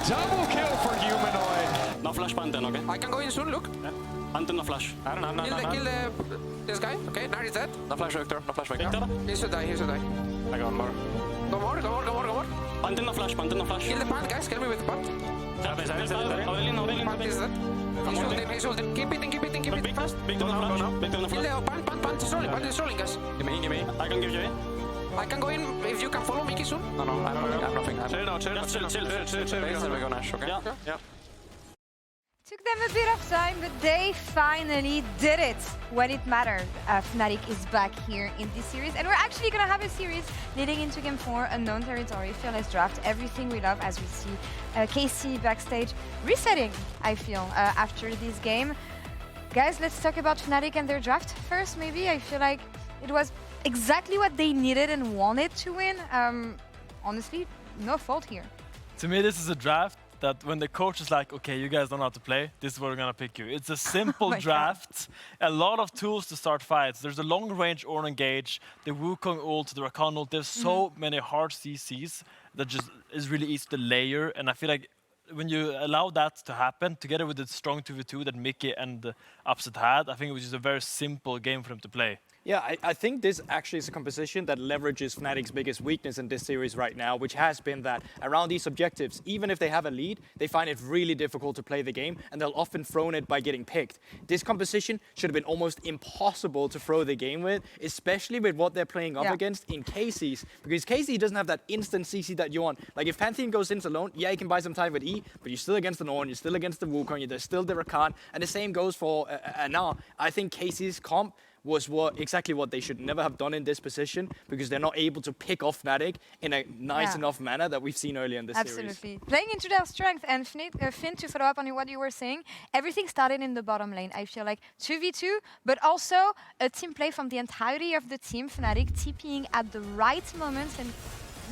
Double kill for Humanoid. No flash Pantheon, okay? I can go in soon, look. Yeah. Pantheon, no flash. Kill this guy. Okay, now he's dead. No flash Victor, no flash Victor. Victor? He should die, he should die. I got more. Go more. Pantheon, no flash, Pantheon, no flash. Kill the plant, guys. Kill me with the plant. Aurelien. Plant is dead. He's holding. Keep hitting. Big fast. Victor, no flash. Victor, no Kill flash. the plant is rolling. Plant is rolling, guys. Give me. I can give you in. I can go in if you can follow Mikyx soon. No, I have nothing. Chill. Then we go Nash, okay? Yeah. Took them a bit of time, but they finally did it when it mattered. Fnatic is back here in this series, and we're actually going to have a series leading into Game 4, Unknown Territory, Fearless Draft, everything we love as we see Casey backstage resetting, I feel, after this game. Guys, let's talk about Fnatic and their draft first, maybe. I feel like it was exactly what they needed and wanted to win. Honestly, no fault here. To me, this is a draft that when the coach is like, okay, you guys don't know how to play, this is where we're going to pick you. It's a simple draft, a lot of tools to start fights. There's a long-range Ornn engage, the Wukong ult, the Rakan ult. There's so many hard CCs that just is really easy to layer. And I feel like when you allow that to happen, together with the strong 2v2 that Mickey and Upset had, I think it was just a very simple game for them to play. Yeah, I think this actually is a composition that leverages Fnatic's biggest weakness in this series right now, which has been that around these objectives, even if they have a lead, they find it really difficult to play the game, and they'll often throw it by getting picked. This composition should have been almost impossible to throw the game with, especially with what they're playing up against in Casey's, because Casey doesn't have that instant CC that you want. Like if Pantheon goes in alone, yeah, you can buy some time with E, but you're still against an Ornn, you're still against the Wukong, there's still the Rakan, and the same goes for Ana. I think Casey's comp was exactly what they should never have done in this position, because they're not able to pick off Fnatic in a nice enough manner that we've seen earlier in this series. Absolutely. Playing into their strength. And Finn, to follow up on what you were saying, everything started in the bottom lane. I feel like 2v2, but also a team play from the entirety of the team. Fnatic TPing at the right moments and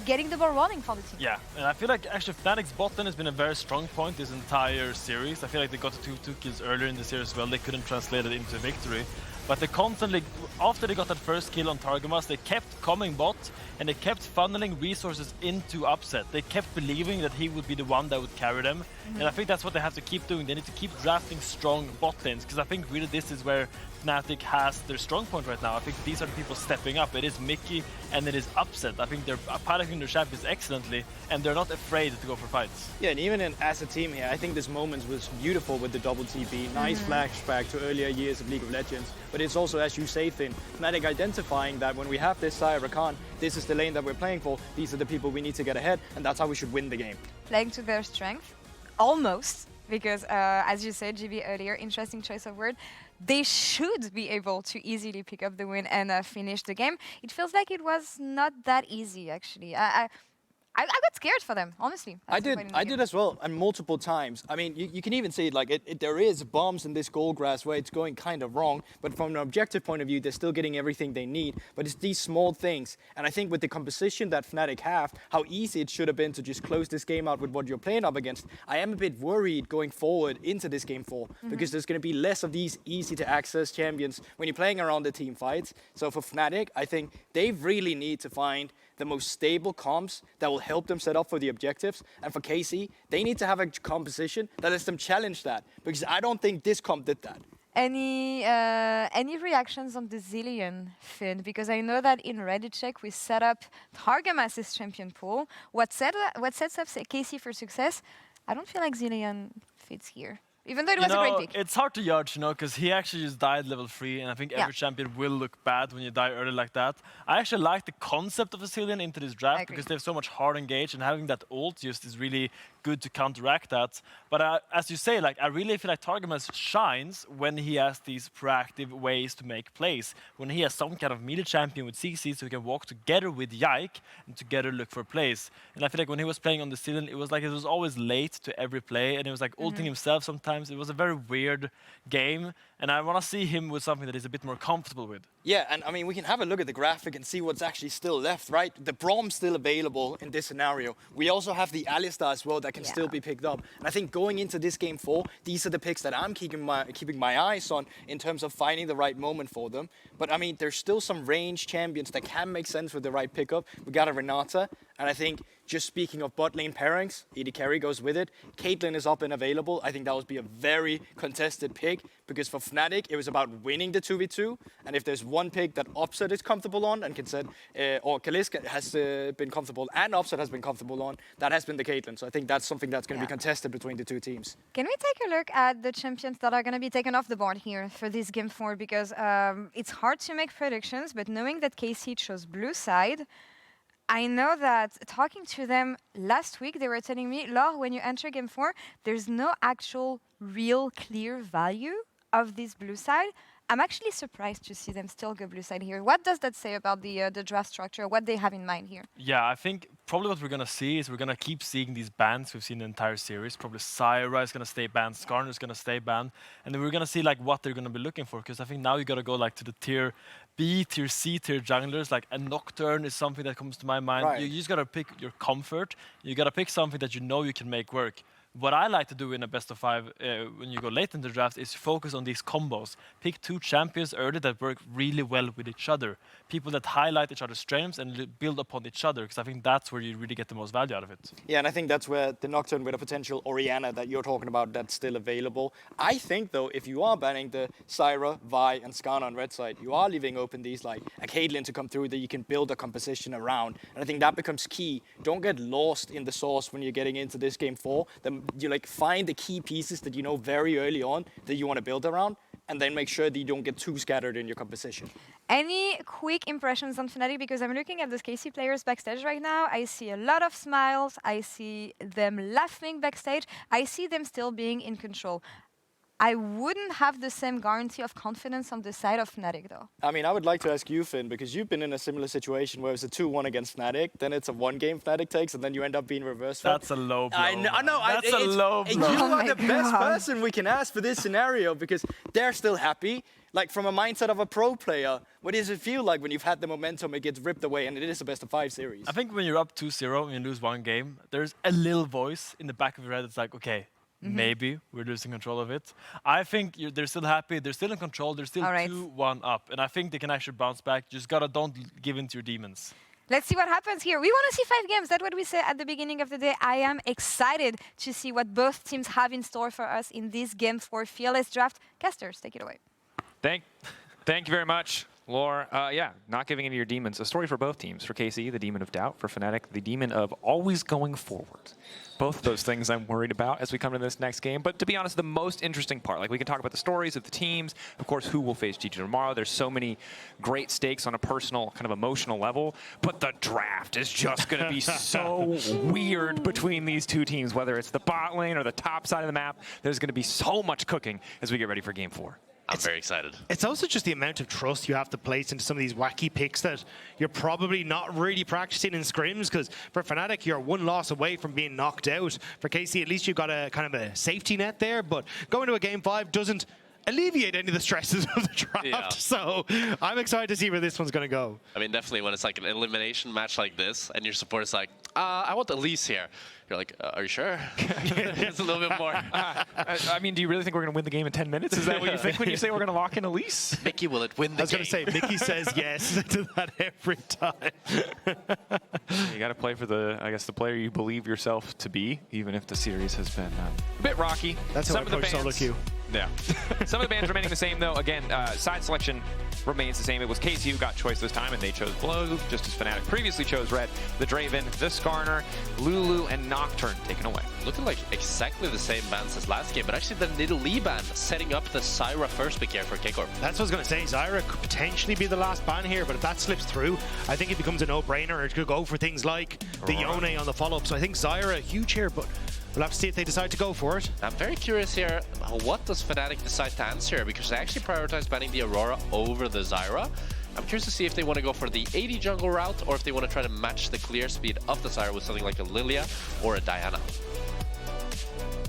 getting the ball rolling for the team. Yeah, and I feel like actually Fnatic's bot lane has been a very strong point this entire series. I feel like they got the two kills earlier in the series as well. They couldn't translate it into victory. But they constantly, after they got that first kill on Targamas, they kept coming bot and they kept funneling resources into Upset. They kept believing that he would be the one that would carry them. And I think that's what they have to keep doing. They need to keep drafting strong bot lanes, because I think really this is where Fnatic has their strong point right now. I think these are the people stepping up. It is Mickey and it is Upset. I think they're piloting their champions excellently, and they're not afraid to go for fights. Yeah, and even as a team here, I think this moment was beautiful with the double TP. Nice flashback to earlier years of League of Legends. But it's also, as you say, Finn, Fnatic identifying that when we have this Zyra Rakan, this is the lane that we're playing for, these are the people we need to get ahead, and that's how we should win the game. Playing to their strength, almost, because as you said, GB, earlier, interesting choice of word, they should be able to easily pick up the win and finish the game. It feels like it was not that easy, actually. I got scared for them, honestly. I did as well, and multiple times. I mean, you can even see it, like, there is bumps in this gold grass where it's going kind of wrong, but from an objective point of view, they're still getting everything they need. But it's these small things, and I think with the composition that Fnatic have, how easy it should have been to just close this game out with what you're playing up against, I am a bit worried going forward into this Game 4, because there's going to be less of these easy-to-access champions when you're playing around the team fights. So for Fnatic, I think they really need to find the most stable comps that will help them set up for the objectives. And for KC, they need to have a composition that lets them challenge that, because I don't think this comp did that. Any reactions on the Zilean, Finn? Because I know that in Reddit check we set up Targamas' champion pool. What sets up KC for success? I don't feel like Zilean fits here. Even though it was a great pick. It's hard to judge, because he actually just died level 3, and I think every champion will look bad when you die early like that. I actually like the concept of a Zilean into this draft, because they have so much hard engage, and having that ult just is really good to counteract that. But as you say, like, I really feel like Targamas shines when he has these proactive ways to make plays. When he has some kind of melee champion with CC, so he can walk together with Yike and together look for plays. And I feel like when he was playing on the Zilean, it was like it was always late to every play, and it was like ulting himself sometimes. It was a very weird game, and I want to see him with something that he's a bit more comfortable with. Yeah, and I mean, we can have a look at the graphic and see what's actually still left, right? The Braum's still available in this scenario. We also have the Analyst as well that can still be picked up. And I think going into this Game 4, these are the picks that I'm keeping my eyes on in terms of finding the right moment for them. But I mean, there's still some range champions that can make sense with the right pickup. We got a Renata. And I think, just speaking of bot lane pairings, AD carry goes with it. Caitlyn is up and available. I think that would be a very contested pick, because for Fnatic, it was about winning the 2v2. And if there's one pick that Opset is comfortable on, and or Caliste has been comfortable, and Opset has been comfortable on, that has been the Caitlyn. So I think that's something that's going to be contested between the two teams. Can we take a look at the champions that are going to be taken off the board here for this game 4? Because it's hard to make predictions, but knowing that KC chose blue side, I know that talking to them last week, they were telling me, Laure, when you enter game 4, there's no actual real clear value of this blue side. I'm actually surprised to see them still go blue side here. What does that say about the draft structure, what they have in mind here? Yeah, I think probably what we're going to see is we're going to keep seeing these bans we've seen the entire series. Probably Zyra is going to stay banned, Skarner is going to stay banned, and then we're going to see like what they're going to be looking for, because I think now you got to go like to the tier B, tier C, tier junglers. Like a Nocturne is something that comes to my mind. Right. You just got to pick your comfort. You got to pick something that you know you can make work. What I like to do in a best of 5 when you go late in the draft is focus on these combos. Pick 2 champions early that work really well with each other. People that highlight each other's strengths and build upon each other, because I think that's where you really get the most value out of it. Yeah, and I think that's where the Nocturne with a potential Orianna that you're talking about, that's still available. I think, though, if you are banning the Zyra, Vi, and Skarner on red side, you are leaving open these, like, a Caitlyn to come through that you can build a composition around. And I think that becomes key. Don't get lost in the sauce when you're getting into this game 4. Then you, like, find the key pieces that you know very early on that you want to build around, and then make sure that you don't get too scattered in your composition. Any quick impressions on Fnatic? Because I'm looking at the KC players backstage right now. I see a lot of smiles. I see them laughing backstage. I see them still being in control. I wouldn't have the same guarantee of confidence on the side of Fnatic, though. I mean, I would like to ask you, Finn, because you've been in a similar situation where it's a 2-1 against Fnatic, then it's a 1-game Fnatic takes, and then you end up being reversed. That's a low blow. I know. That's a low blow. You Oh are my the best God. person we can ask for this scenario, because they're still happy. Like, from a mindset of a pro player, what does it feel like when you've had the momentum, it gets ripped away, and it is a best of 5 series? I think when you're up 2-0 and you lose 1 game, there's a little voice in the back of your head that's like, okay, maybe we're losing control of it. I think they're still happy, they're still in control, they're still 2-1 up. And I think they can actually bounce back. You just don't give in to your demons. Let's see what happens here. We want to see 5 games. That's what we said at the beginning of the day. I am excited to see what both teams have in store for us in this game 4 Fearless Draft. Casters, take it away. Thank you very much, Laure. Yeah, not giving in to your demons. A story for both teams. For KC, the demon of doubt. For Fnatic, the demon of always going forward. Both of those things I'm worried about as we come to this next game. But to be honest, the most interesting part, like we can talk about the stories of the teams, of course, who will face GG tomorrow. There's so many great stakes on a personal, kind of emotional level. But the draft is just going to be so weird between these two teams, whether it's the bot lane or the top side of the map. There's going to be so much cooking as we get ready for game 4. I'm very excited. It's also just the amount of trust you have to place into some of these wacky picks that you're probably not really practicing in scrims, because for Fnatic, you're 1 loss away from being knocked out. For KC, at least you've got a kind of a safety net there, but going to a game 5 doesn't alleviate any of the stresses of the draft. Yeah. So I'm excited to see where this one's going to go. I mean, definitely when it's like an elimination match like this, and your supporter's like, I want Elise here. You're like, are you sure? It's a little bit more. I mean, do you really think we're going to win the game in 10 minutes? Is that what you think when you say we're going to lock in Elise? Mickey, will it win the game? I was going to say, Mickey says yes to that every time. You got to play for the, I guess, the player you believe yourself to be, even if the series has been a bit rocky. That's how I approach solo queue. Yeah. Some of the bans remaining the same, though. Again, side selection remains the same. It was KC who got choice this time, and they chose blue, just as Fnatic previously chose red. The Draven, the Skarner, Lulu, and Nocturne taken away. Looking like exactly the same bans as last game, but actually the Nidalee ban setting up the Zyra first pick here for K Corp. That's what I was going to say. Zyra could potentially be the last ban here, but if that slips through, I think it becomes a no-brainer. It could go for things like the Yone on the follow-up. So I think Zyra, huge here, but we'll have to see if they decide to go for it. I'm very curious here, what does Fnatic decide to answer? Because they actually prioritize banning the Aurora over the Zyra. I'm curious to see if they want to go for the AD jungle route, or if they want to try to match the clear speed of the Zyra with something like a Lilia or a Diana.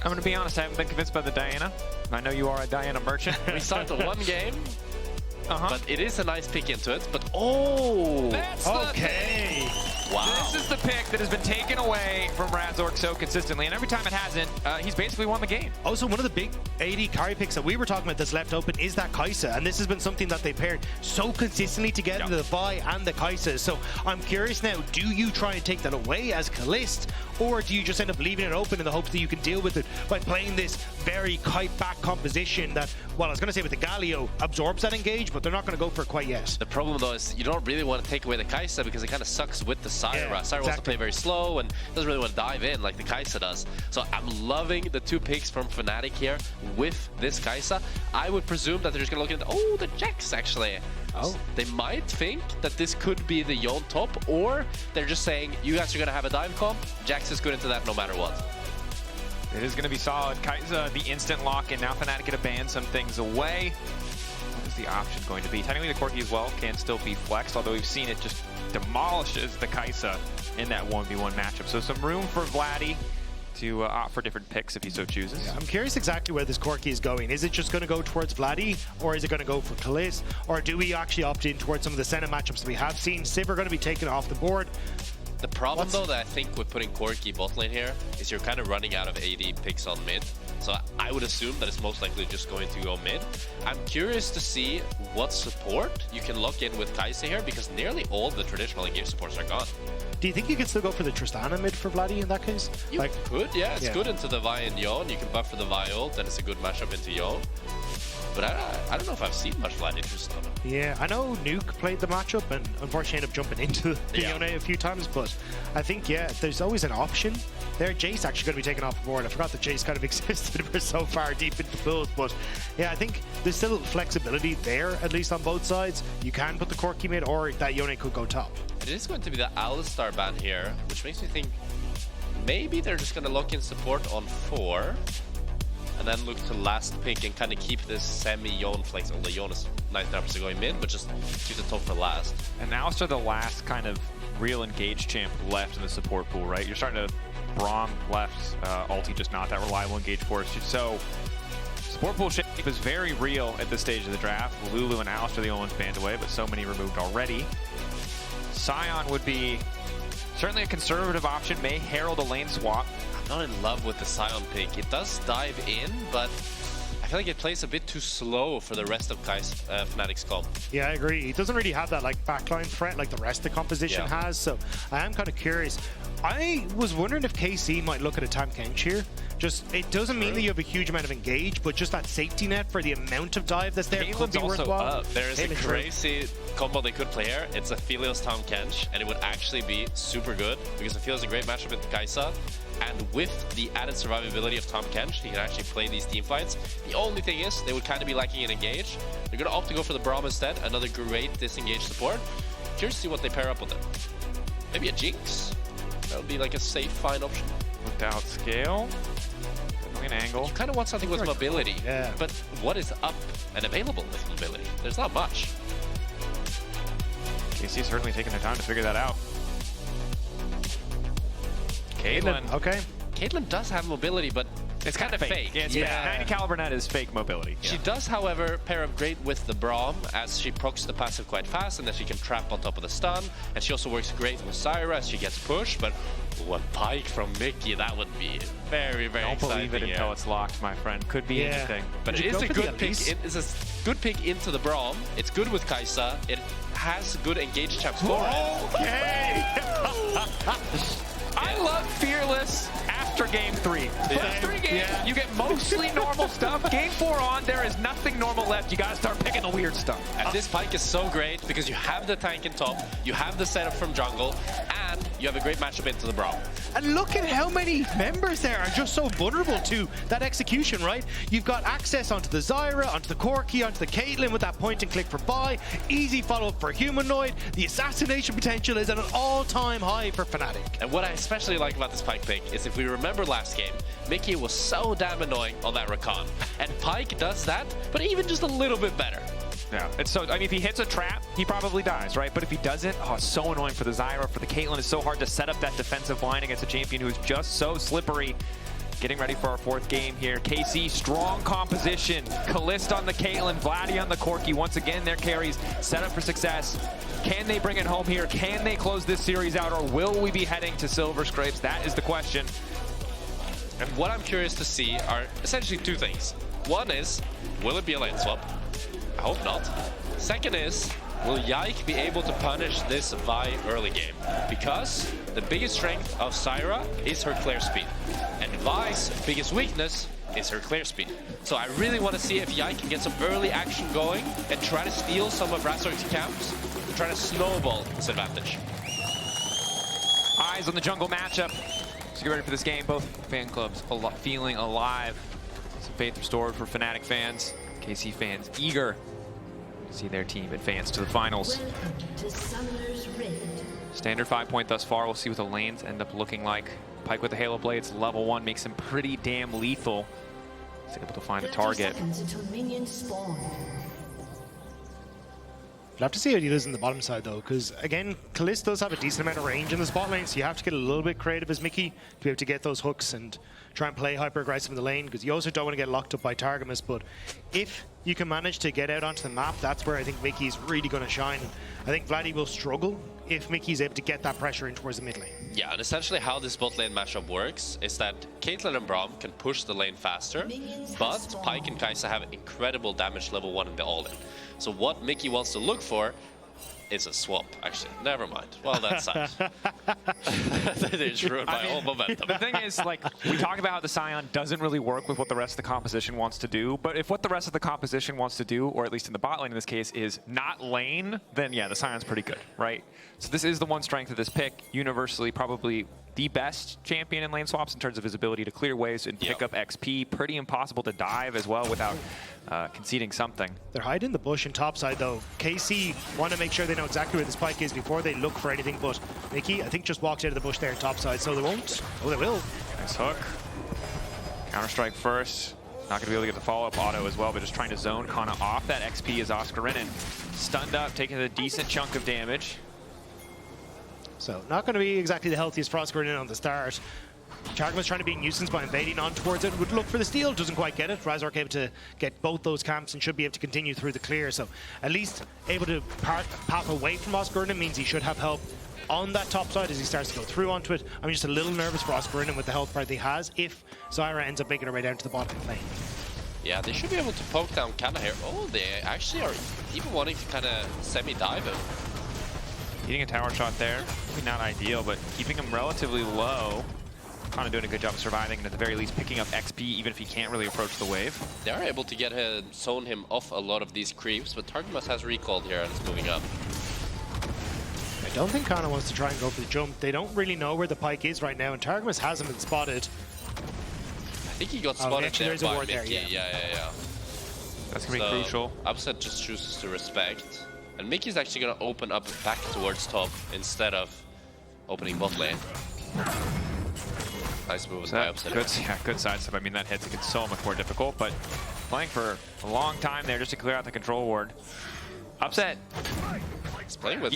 I'm going to be honest, I haven't been convinced by the Diana. I know you are a Diana merchant. We start the 1 game, but it is a nice pick into it. But oh! Okay. Wow. This is the pick that has been taken away from Razork so consistently, and every time it hasn't, he's basically won the game. Also, one of the big AD carry picks that we were talking about that's left open is that Kai'Sa, and this has been something that they paired so consistently together, the Vi and the Kai'Sa. So I'm curious now, do you try and take that away as Caliste, or do you just end up leaving it open in the hopes that you can deal with it by playing this very kite-back composition that, well, I was going to say with the Galio, absorbs that engage, but they're not going to go for it quite yet. The problem, though, is you don't really want to take away the Kai'Sa because it kind of sucks with the Zyra. Zyra wants to play very slow and doesn't really want to dive in like the Kai'Sa does. So I'm loving the 2 picks from Fnatic here with this Kai'Sa. I would presume that they're just going to look at, oh, the Jax, actually. Oh. They might think that this could be the Yone top, or they're just saying, you guys are going to have a dive comp. Jax is good into that no matter what. It is going to be solid. Kai'Sa, the instant lock, and now Fnatic going to ban some things away. What is the option going to be? Technically, the Corki as well can still be flexed, although we've seen it just demolishes the Kai'Sa in that 1v1 matchup. So some room for Vladi to opt for different picks if he so chooses. Yeah, I'm curious exactly where this Corki is going. Is it just going to go towards Vladi, or is it going to go for Caliste, or do we actually opt in towards some of the Senna matchups that we have seen? Sivir going to be taken off the board. The problem, though, that I think with putting Corki bot lane here is you're kind of running out of AD picks on mid. So I would assume that it's most likely just going to go mid. I'm curious to see what support you can lock in with Kai'Sa here, because nearly all the traditional engage supports are gone. Do you think you could still go for the Tristana mid for Vladi in that case? You could, yeah. It's good into the Vi and Yone. You can buff for the Vi ult, and it's a good matchup into Yone. But I don't know if I've seen much Vladi Tristana. Yeah, I know Nuke played the matchup and unfortunately ended up jumping into the Yone a few times, but I think, yeah, there's always an option there. Jace actually going to be taken off the board. I forgot that Jace kind of existed for so far deep into the pools, but yeah, I think there's still flexibility there, at least on both sides. You can put the Corki mid, or that Yone could go top. It is going to be the Alistar ban here, which makes me think maybe they're just going to lock in support on 4. And then look to last pick and kind of keep this semi-Yone flex. Although Yone is 99% going mid, but just keep the top for last. And Alistair, the last kind of real engage champ left in the support pool, right? You're starting to Braum left, ulti just not that reliable engage for us. So support pool shape is very real at this stage of the draft. Lulu and Alistair are the only ones banned away, but so many removed already. Sion would be certainly a conservative option, may herald a lane swap. Not in love with the Sion pick. It does dive in, but I feel like it plays a bit too slow for the rest of Fnatic's comp. Yeah, I agree. He doesn't really have that like backline threat like the rest of the composition has, so I am kind of curious. I was wondering if KC might look at a Tahm Kench here. Just, it doesn't mean that you have a huge amount of engage, but just that safety net for the amount of dive that's there could be worthwhile. There is a crazy combo they could play here. It's a Aphelios Tahm Kench, and it would actually be super good because Aphelios is a great matchup with Kai'Sa. And with the added survivability of Tahm Kench, he can actually play these team fights. The only thing is, they would kind of be lacking in engage. They're going to opt to go for the Braum instead, another great disengage support. Curious to see what they pair up with it. Maybe a Jinx? That would be like a safe, fine option. Without scale, an angle. You kind of want something with mobility, but what is up and available with mobility? There's not much. KC's certainly taking their time to figure that out. Caitlyn. Okay. Caitlyn does have mobility, but it's kind of fake. Yeah, it's fake. 90 caliber net is fake mobility. She does, however, pair up great with the Braum, as she procs the passive quite fast, and then she can trap on top of the stun. And she also works great with Zyra as she gets pushed, but one Pyke from Mikyx, that would be very, very exciting. Don't believe it until it's locked, my friend. Could be anything. But it is a good pick. It's a good pick into the Braum. It's good with Kai'Sa. It has good engage champs for it. Okay! I love Fearless after game 3. First 3 games, you get mostly normal stuff. Game 4 on, there is nothing normal left. You gotta start picking the weird stuff. And this Pyke is so great because you have the tank in top, you have the setup from jungle, and you have a great matchup into the Braum. And look at how many members there are just so vulnerable to that execution, right? You've got access onto the Zyra, onto the Corki, onto the Caitlyn with that point and click for buy. Easy follow-up for Humanoid. The assassination potential is at an all-time high for Fnatic. And what I especially like about this Pyke pick is if we remember last game, Mikyx was so damn annoying on that Rakan. And Pyke does that, but even just a little bit better. Yeah, it's so, I mean, if he hits a trap, he probably dies, right? But if he doesn't, oh, it's so annoying for the Zyra, for the Caitlyn. It's so hard to set up that defensive line against a champion who is just so slippery. getting ready for our 4th game here. KC, strong composition. Caliste on the Caitlyn, Vladi on the Corki. Once again, their carries set up for success. Can they bring it home here? Can they close this series out, or will we be heading to silver scrapes? That is the question. And what I'm curious to see are essentially 2 things. One is, will it be a lane swap? I hope not. Second is, will Yike be able to punish this Vi early game? Because the biggest strength of Zyra is her clear speed. And Vi's biggest weakness is her clear speed. So I really want to see if Yike can get some early action going and try to steal some of Razork's camps and try to snowball his advantage. Eyes on the jungle matchup. So get ready for this game. Both fan clubs feeling alive. Some faith restored for Fnatic fans. KC fans eager to see their team advance to the finals. Standard 5-point thus far. We'll see what the lanes end up looking like. Pyke with the Halo Blades, level 1, makes him pretty damn lethal. He's able to find a target. We'll have to see how he does in the bottom side though, because again, Caliste does have a decent amount of range in the spot lane, so you have to get a little bit creative as Mikyx to be able to get those hooks and try and play hyper aggressive in the lane, because you also don't want to get locked up by Targamas. But if you can manage to get out onto the map, that's where I think Mikyx is really going to shine. I think Vladi will struggle if Mikyx is able to get that pressure in towards the mid lane. Yeah, and essentially how this bot lane matchup works is that Caitlyn and Braum can push the lane faster, but Pyke and Kai'Sa have incredible damage level 1 in the all-in. So what Mikyx wants to look for is a swap, actually. Never mind. Well, that's sad. That is ruined my whole momentum. The thing is, like, we talk about how the Sion doesn't really work with what the rest of the composition wants to do, but if what the rest of the composition wants to do, or at least in the bot lane in this case, is not lane, then yeah, the Sion's pretty good, right? So this is the one strength of this pick, universally probably the best champion in lane swaps in terms of his ability to clear waves and pick up XP. Pretty impossible to dive as well without conceding something. They're hiding the bush in topside though. KC want to make sure they know exactly where the spike is before they look for anything, but Mikyx, I think, just walks out of the bush there in topside, so they won't. Oh, they will. Nice hook. Counter-strike first. Not going to be able to get the follow-up auto as well, but just trying to zone Canna off that XP as Oscarinin stunned up, taking a decent chunk of damage. So not going to be exactly the healthiest for Oscarinin on the start. Targamas trying to be a nuisance by invading on towards it. Would look for the steal, doesn't quite get it. Razork able to get both those camps and should be able to continue through the clear. So at least able to path away from Oscarinin means he should have help on that top side as he starts to go through onto it. I'm just a little nervous for Oscarinin with the health bar he has if Zyra ends up making her way down to the bottom lane. Yeah, they should be able to poke down Canna here. Oh, they actually are even wanting to kind of semi-dive him. Getting a tower shot there, maybe not ideal, but keeping him relatively low. Kind of doing a good job of surviving and at the very least picking up XP even if he can't really approach the wave. They are able to get him, zone him off a lot of these creeps, but Targamas has recalled here and is moving up. I don't think Canna wants to try and go for the jump. They don't really know where the Pyke is right now, and Targamas hasn't been spotted. I think he got spotted there by Mikyx. Yeah. That's going to be crucial. Upset just chooses to respect. And Mikyx is actually going to open up back towards top instead of opening bot lane. Nice move by Upset. Good sidestep. I mean, that hits it so much more difficult, but playing for a long time there just to clear out the control ward. Upset. He's playing with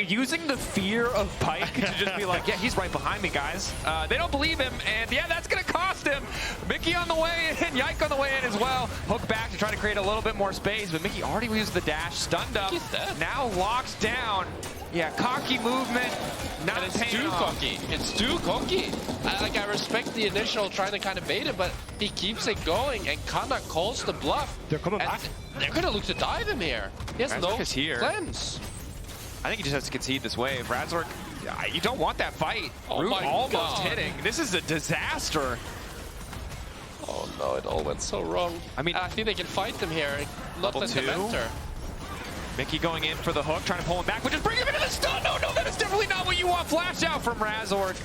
using the fear of Pyke to just be like, yeah, he's right behind me, guys. They don't believe him, and yeah, that's going to cost him. Mikyx on the way in, Yike on the way in as well. Hook back to try to create a little bit more space, but Mikyx already used the dash, stunned up, now locked down. Yeah, cocky movement, not and it's too cocky. It's too cocky. I respect the initial trying to kind of bait it, but he keeps it going, and Canna calls the bluff. They're coming back. They're going to look to dive him here. He has no cleanse. I think he just has to concede this wave. Razork, you don't want that fight. Oh Root my almost God. hitting. This is a disaster. Oh no, it all went so wrong. I mean, I think they can fight them here. Not let them enter. Mikyx going in for the hook, trying to pull him back, but just bring him into the stun. No, that is definitely not what you want. Flash out from Razork.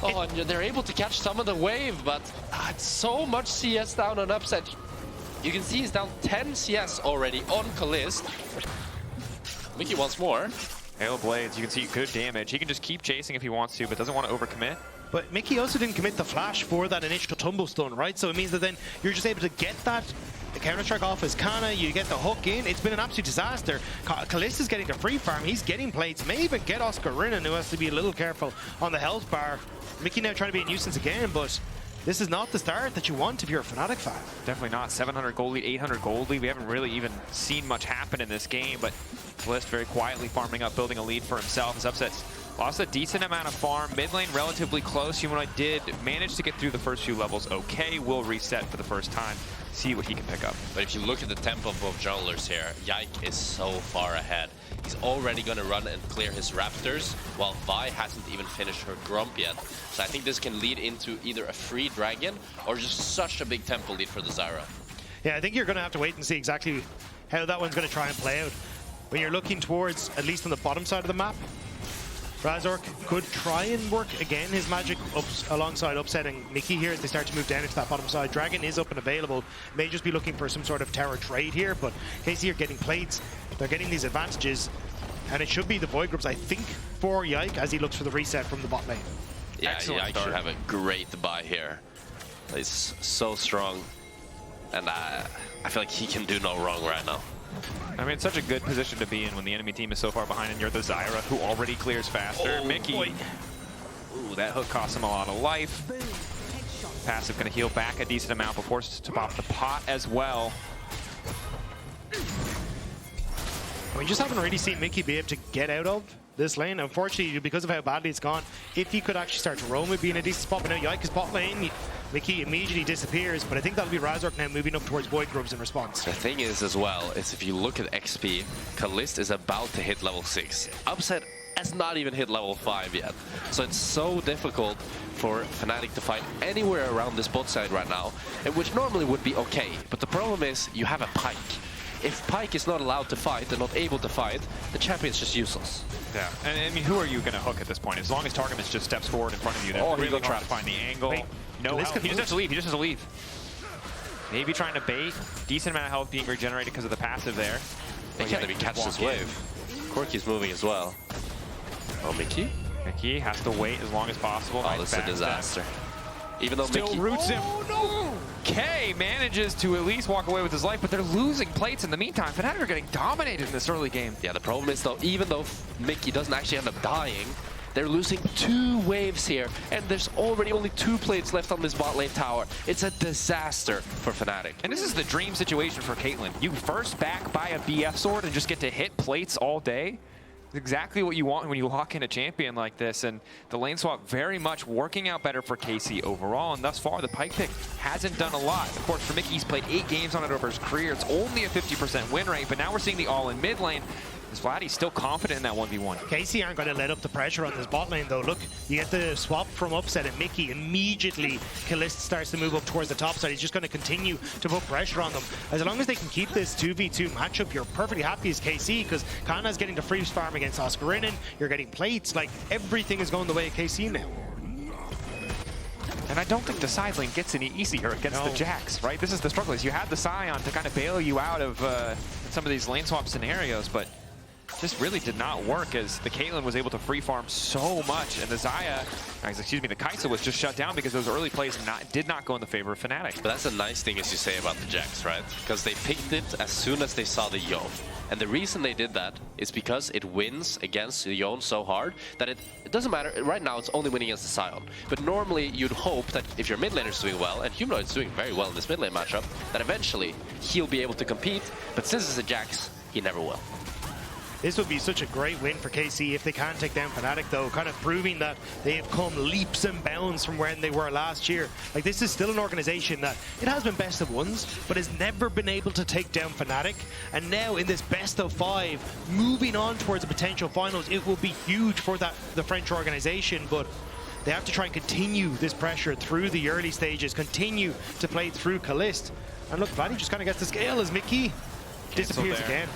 Oh, and they're able to catch some of the wave, but it's so much CS down on Upset. You can see he's down 10 CS already on Caliste. Mikyx wants more. Halo Blades, you can see good damage. He can just keep chasing if he wants to, but doesn't want to overcommit. But Mikyx also didn't commit the flash for that initial tumble stun, right? So it means that then you're just able to get that counter-strike off his Canna, you get the hook in. It's been an absolute disaster. Caliste is getting the free farm, he's getting plates, may even get Oscarinin, who has to be a little careful on the health bar. Mikyx now trying to be a nuisance again, but this is not the start that you want if you're a Fnatic fan. Definitely not. 700 gold lead, 800 gold lead. We haven't really even seen much happen in this game, but Caliste very quietly farming up, building a lead for himself. His upsets lost a decent amount of farm. Mid lane relatively close. Humanoid did manage to get through the first few levels okay. Will reset for the first time. See what he can pick up. But if you look at the tempo of both junglers here, Yike is so far ahead. He's already going to run and clear his Raptors, while Vi hasn't even finished her Grump yet. So I think this can lead into either a free Dragon or just such a big tempo lead for the Zyra. Yeah, I think you're going to have to wait and see exactly how that one's going to try and play out. When you're looking towards, at least on the bottom side of the map, Razork could try and work again his magic alongside upsetting Mikyx here as they start to move down into that bottom side. Dragon is up and available. May just be looking for some sort of tower trade here, but KC are getting plates. They're getting these advantages, and it should be the Void Grubs, I think, for Yike as he looks for the reset from the bot lane. Yeah, Excellent Yike should have a great buy here. He's so strong, and I feel like he can do no wrong right now. I mean, it's such a good position to be in when the enemy team is so far behind and you're the Zyra, who already clears faster. Mikyx, ooh, that hook costs him a lot of life. Passive gonna heal back a decent amount before to pop the pot as well. We just haven't really seen Mikyx be able to get out of this lane. Unfortunately, because of how badly it's gone, if he could actually start to roam, it'd be in a decent spot. But now Yike is bot lane. Mikyx immediately disappears, but I think that'll be Razork now moving up towards Void Grubs in response. The thing is as well, is if you look at XP, Caliste is about to hit level 6. Upset has not even hit level 5 yet. So it's so difficult for Fnatic to fight anywhere around this bot side right now, and which normally would be okay. But the problem is, you have a Pyke. If Pyke is not allowed to fight and not able to fight, the champion's just useless. Yeah, and I mean, who are you going to hook at this point? As long as Targamas just steps forward in front of you, they're really hard to find the angle. Wait, no help. He just has to leave. He just has to leave. Maybe trying to bait. Decent amount of health being regenerated because of the passive there. They can't even catch this wave. Corki's moving as well. Oh, Mikyx? Mikyx has to wait as long as possible. Oh, this is a disaster. Even though Still Mikyx roots him. No! K manages to at least walk away with his life, but they're losing plates in the meantime. Fnatic are getting dominated in this early game. Yeah, the problem is though, even though Mikyx doesn't actually end up dying, they're losing 2 waves here, and there's already only 2 plates left on this bot lane tower. It's a disaster for Fnatic. And this is the dream situation for Caitlyn. You first back by a BF sword and just get to hit plates all day. Exactly what you want when you lock in a champion like this, and the lane swap very much working out better for KC overall, and thus far the Pyke pick hasn't done a lot. Of course, for Mikyx, he's played 8 games on it over his career. It's only a 50% win rate, but now we're seeing the all-in mid lane. Is Vladi still confident in that 1v1? KC aren't going to let up the pressure on this bot lane though. Look, you get the swap from Upset and Mikyx. Immediately, Caliste starts to move up towards the top side. He's just going to continue to put pressure on them. As long as they can keep this 2v2 matchup, you're perfectly happy as KC, because Canna's getting the freeze farm against Oscarinin. You're getting plates. Like, everything is going the way of KC now. And I don't think the side lane gets any easier against the Jax, right? This is the struggle, is you have the Sion to kind of bail you out of some of these lane swap scenarios, but just really did not work as the Caitlyn was able to free farm so much, and the the Kai'Sa was just shut down because those early plays did not go in the favor of Fnatic. But that's a nice thing, as you say, about the Jax, right? Because they picked it as soon as they saw the Yone. And the reason they did that is because it wins against the Yone so hard that it doesn't matter. Right now, it's only winning against the Sion. But normally, you'd hope that if your mid laner's doing well, and Humanoid's doing very well in this mid lane matchup, that eventually he'll be able to compete. But since it's a Jax, he never will. This would be such a great win for KC if they can take down Fnatic, though, kind of proving that they have come leaps and bounds from when they were last year. Like, this is still an organization that it has been best of ones, but has never been able to take down Fnatic. And now in this best of 5, moving on towards the potential finals, it will be huge for the French organization, but they have to try and continue this pressure through the early stages, continue to play through Caliste. And look, Vladi just kind of gets the scale as Mikyx disappears again.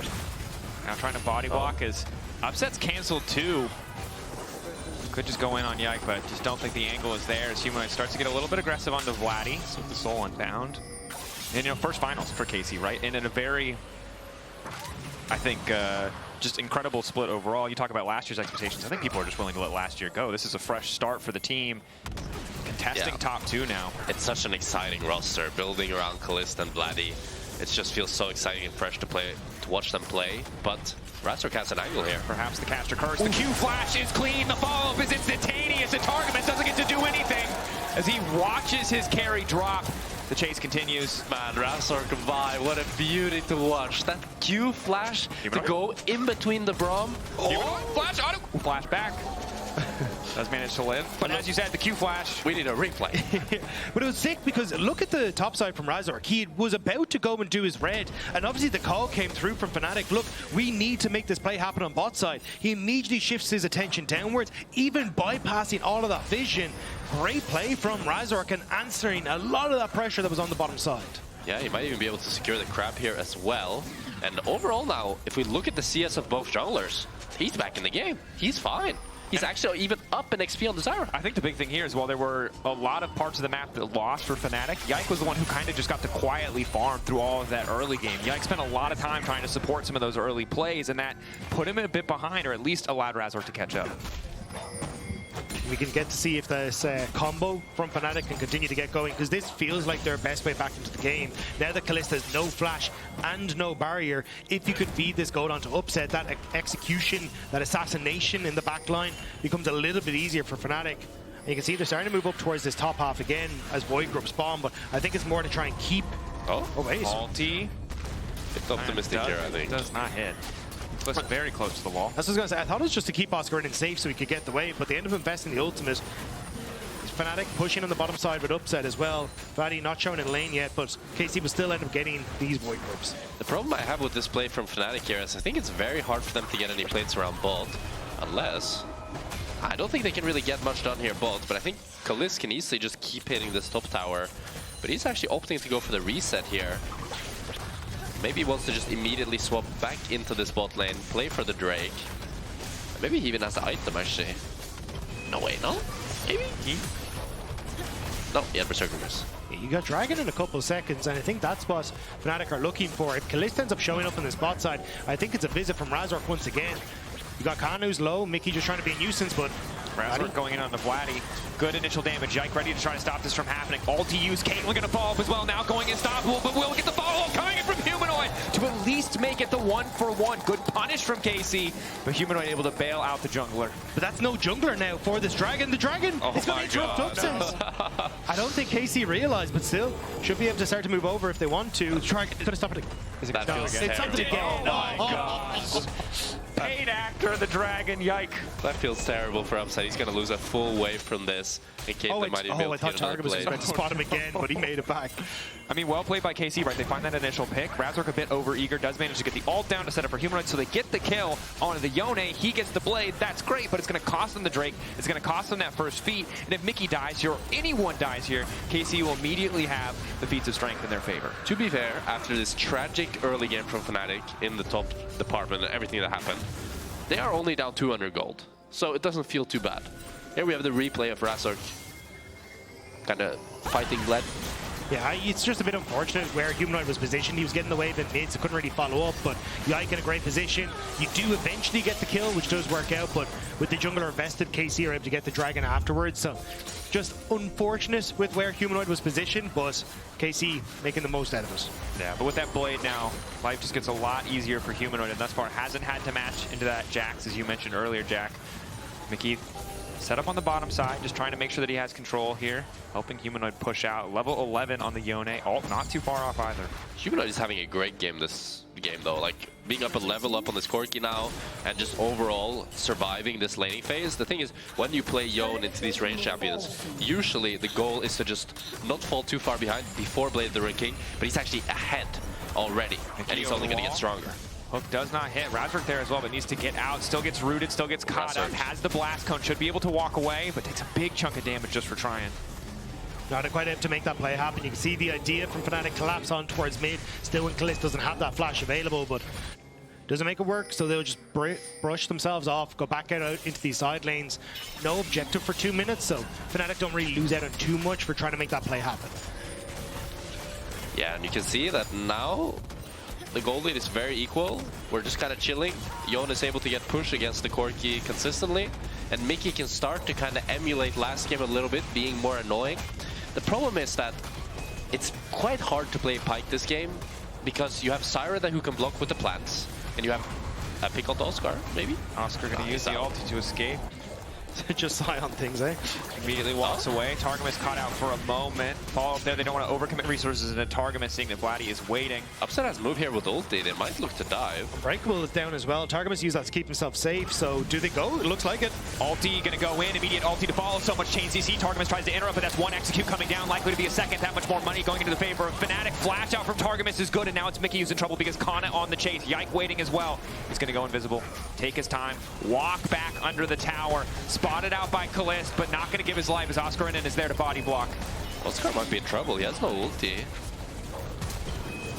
Now trying to body block as Upset's canceled too. Could just go in on Yike, but just don't think the angle is there as Humanoid starts to get a little bit aggressive onto Vladi. So with the soul unbound. And first finals for KC, right? And in a very, I think, just incredible split overall. You talk about last year's expectations. I think people are just willing to let last year go. This is a fresh start for the team. Contesting top 2 now. It's such an exciting roster, building around Caliste and Vladi. It just feels so exciting and fresh to watch them play. But Razork has an angle here. Perhaps the caster curse. The Q flash is clean. The follow-up is instantaneous. And Targamas doesn't get to do anything as he watches his carry drop. The chase continues. Man, Razork vibe, what a beauty to watch. That Q flash to go in between the Braum. Flash auto. Flash back. Does manage to live. But as you said, the Q flash. We need a replay. But it was sick because look at the top side from Razork. He was about to go and do his red, and obviously the call came through from Fnatic. Look, we need to make this play happen on bot side. He immediately shifts his attention downwards, even bypassing all of that vision. Great play from Razork and answering a lot of that pressure that was on the bottom side. Yeah, he might even be able to secure the crab here as well. And overall now, if we look at the CS of both junglers, he's back in the game. He's fine. He's actually even up in XP on the Zyra. I think the big thing here is while there were a lot of parts of the map that lost for Fnatic, Yike was the one who kind of just got to quietly farm through all of that early game. Yike spent a lot of time trying to support some of those early plays, and that put him a bit behind, or at least allowed Razork to catch up. We can get to see if this combo from Fnatic can continue to get going, because this feels like their best way back into the game. Now that Caliste has no flash and no barrier, if you could feed this gold onto upset, that execution, that assassination in the back line becomes a little bit easier for Fnatic. And you can see they're starting to move up towards this top half again as Void Grub spawn, but I think it's more to try and keep... Oh, wait. Ulti. It's optimistic here, I think. Does not hit. Listen, very close to the wall. That's what I was going to say. I thought it was just to keep Oscarinin safe so he could get the wave, but they end up investing the ultimate. Fnatic pushing on the bottom side with upset as well. Vladi not showing in lane yet, but KC will still end up getting these Void Grubs. The problem I have with this play from Fnatic here is I think it's very hard for them to get any plates around bot, unless... I don't think they can really get much done here bot, but I think Caliste can easily just keep hitting this top tower. But he's actually opting to go for the reset here. Maybe he wants to just immediately swap back into this bot lane, play for the Drake. Maybe he even has the item, actually. No way, no? Maybe? No, he had Berserker Miss. You got Dragon in a couple of seconds, and I think that's what Fnatic are looking for. If Caliste ends up showing up on this bot side, I think it's a visit from Razork once again. You got Canna who's low, Mikyx just trying to be a nuisance, but... Razork going in on the Vladi. Good initial damage. Yike ready to try to stop this from happening. Ulti use. Caitlyn going to follow up as well. Now going unstoppable, but will get the follow-up coming in from Humanoid to at least make it the 1-for-1. Good punish from KC, but Humanoid able to bail out the jungler. But that's no jungler now for this Dragon. The Dragon is going to interrupt upsets. I don't think KC realized, but still should be able to start to move over if they want to. Try to stop it. Is it that feels it's something again. Oh my god. Paid actor, the Dragon, Yike. That feels terrible for Upside. He's going to lose a full wave from this. And Caitlyn might even be able I to thought get another Targamas was blade. about to spot him again, but he made it back. I mean, well played by KC, right? They find that initial pick. Razork a bit over-eager, does manage to get the ult down to set up for Humanoid, so they get the kill onto the Yone. He gets the blade. That's great, but it's going to cost them the Drake. It's going to cost them that first feat. And if Mikyx dies here, or anyone dies here, KC will immediately have the feats of strength in their favor. To be fair, after this tragic early game from Fnatic in the top department and everything that happened, they are only down 200 gold. So it doesn't feel too bad. Here we have the replay of Razork kind of fighting Bled. Yeah, it's just a bit unfortunate where Humanoid was positioned. He was getting the wave in mid, so couldn't really follow up, but Yike in a great position. You do eventually get the kill, which does work out, but with the jungler invested, KC are able to get the Dragon afterwards, so just unfortunate with where Humanoid was positioned, but KC making the most out of it. Yeah, but with that blade now, life just gets a lot easier for Humanoid, and thus far hasn't had to match into that Jax, as you mentioned earlier, Jack. Mikyx set up on the bottom side, just trying to make sure that he has control here, helping Humanoid push out. Level 11 on the Yone, ult not too far off either. Humanoid is having a great game this game though, like being up a level up on this Corki now and just overall surviving this laning phase. The thing is, when you play Yone into these range champions, usually the goal is to just not fall too far behind before Blade the Ring King, but he's actually ahead already, and he's only going to get stronger. Hook does not hit. Razork there as well, but needs to get out. Still gets rooted, still gets caught up. Has the blast cone, should be able to walk away, but takes a big chunk of damage just for trying. Not quite able to make that play happen. You can see the idea from Fnatic collapse on towards mid. Still when Caliste doesn't have that flash available, but doesn't make it work, so they'll just brush themselves off, go back out into these side lanes. No objective for 2 minutes, so Fnatic don't really lose out on too much for trying to make that play happen. Yeah, and you can see that now the gold lead is very equal. We're just kind of chilling. Yone is able to get pushed against the Corki consistently, and Mikyx can start to kind of emulate last game a little bit, being more annoying. The problem is that it's quite hard to play Pyke this game because you have Zyra that who can block with the plants, and you have a pick on the Oscar, maybe? Oscar gonna use the ulti to escape. Just Sion things, eh? Immediately walks away. Targamas caught out for a moment. Follow up there. They don't want to overcommit resources into Targamas, seeing that Vladi is waiting. Upset has moved here with ulti. They might look to dive. Unbreakable is down as well. Targamas used that to keep himself safe. So do they go? It looks like it. Ulti gonna go in. Immediate ulti to follow. So much chain CC. Targamas tries to interrupt, but that's one execute coming down. Likely to be a second. That much more money going into the favor of Fnatic. Flash out from Targamas is good, and now it's Mikyx who's in trouble because Canna on the chase. Yike waiting as well. He's gonna go invisible. Take his time. Walk back under the tower. Spotted out by Caliste, but not going to give his life as Oscarinin is there to body block. Oscar might be in trouble. He has no ulti.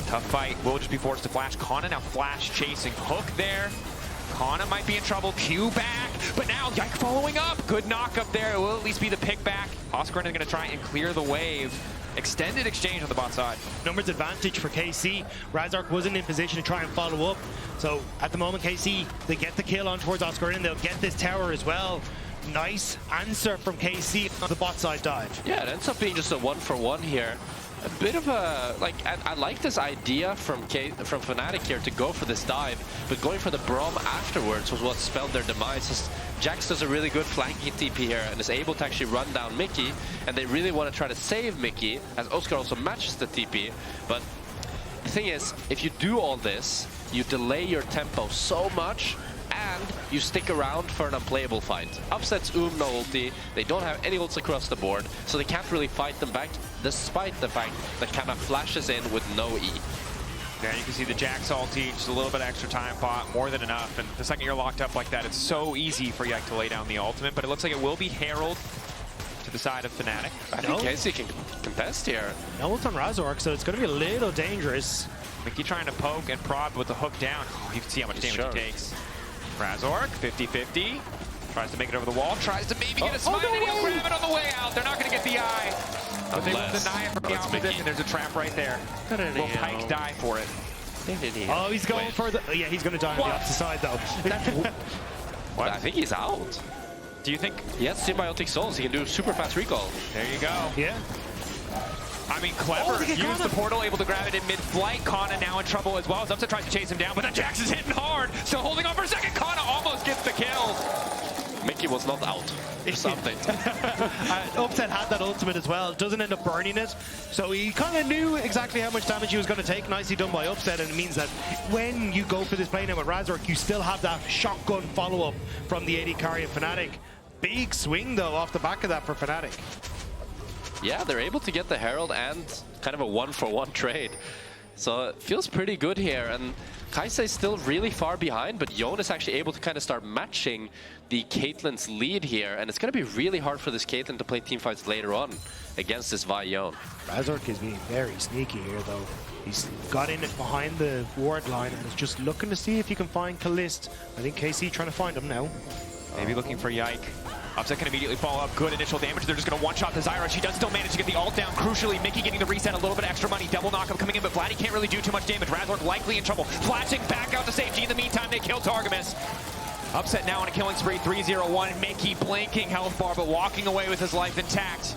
Tough fight. Will just be forced to flash. Canna now flash chasing. Hook there. Canna might be in trouble. Q back, but now Yike following up. Good knock up there. It will at least be the pick back. Oscarinin going to try and clear the wave. Extended exchange on the bot side. Numbers advantage for KC. Razork wasn't in position to try and follow up. So at the moment, KC, they get the kill on towards Oscarinin. They'll get this tower as well. Nice answer from KC on the bot side dive. Yeah, it ends up being just a 1-for-1 here. A bit of a, like, I like this idea from Fnatic here to go for this dive, but going for the Braum afterwards was what spelled their demise. Jax does a really good flanking TP here and is able to actually run down Mickey, and they really want to try to save Mickey, as Oscar also matches the TP. But the thing is, if you do all this, you delay your tempo so much, and you stick around for an unplayable fight. Upsets no ulti, they don't have any ults across the board, so they can't really fight them back, despite the fact that Canna flashes in with no E. Yeah, you can see the Jax ulti, just a little bit extra time bot, more than enough, and the second you're locked up like that, it's so easy for Yike to lay down the ultimate, but it looks like it will be Herald to the side of Fnatic. I think Kai'Sa can contest here. No ult on Razork, so it's going to be a little dangerous. Mickey trying to poke and prod with the hook down. Oh, you can see how much damage he takes. Razork, 50-50. Tries to make it over the wall. Tries to maybe get a smite, and he'll grab it on the way out. They're not going to get the eye. But they will deny it from the opposition. There's a trap right there. Will Pyke die for it? Oh, he's going for the... Yeah, he's going to die on the opposite side, though. What? I think he's out. Do you think? He has symbiotic souls. He can do super fast recall. There you go. Yeah. I mean, clever. Use the portal, able to grab it in mid-flight. Canna now in trouble as well. As Upset tries to chase him down, but then Jax is hitting hard. Still holding on for a second. Canna almost gets the kill. Mickey was not out. Or something. Upset had that ultimate as well. Doesn't end up burning it. So he kind of knew exactly how much damage he was going to take. Nicely done by Upset, and it means that when you go for this play now with Razork, you still have that shotgun follow-up from the AD carry of Fnatic. Big swing, though, off the back of that for Fnatic. Yeah, they're able to get the Herald and kind of a 1-for-1 trade. So it feels pretty good here. And Kai'Sa is still really far behind, but Yone is actually able to kind of start matching the Caitlyn's lead here. And it's going to be really hard for this Caitlyn to play teamfights later on against this Vi Yone. Razork is being very sneaky here, though. He's got in behind the ward line and is just looking to see if he can find Caliste. I think KC trying to find him now. Maybe looking for Yike. Upset can immediately follow up. Good initial damage. They're just going to one-shot the Zyra. She does still manage to get the ult down. Crucially, Mickey getting the reset, a little bit extra money. Double knockup coming in, but Vladi can't really do too much damage. Razork likely in trouble. Flashing back out to safety. In the meantime, they kill Targamas. Upset now on a killing spree, 3-0-1. Mickey blinking health bar, but walking away with his life intact.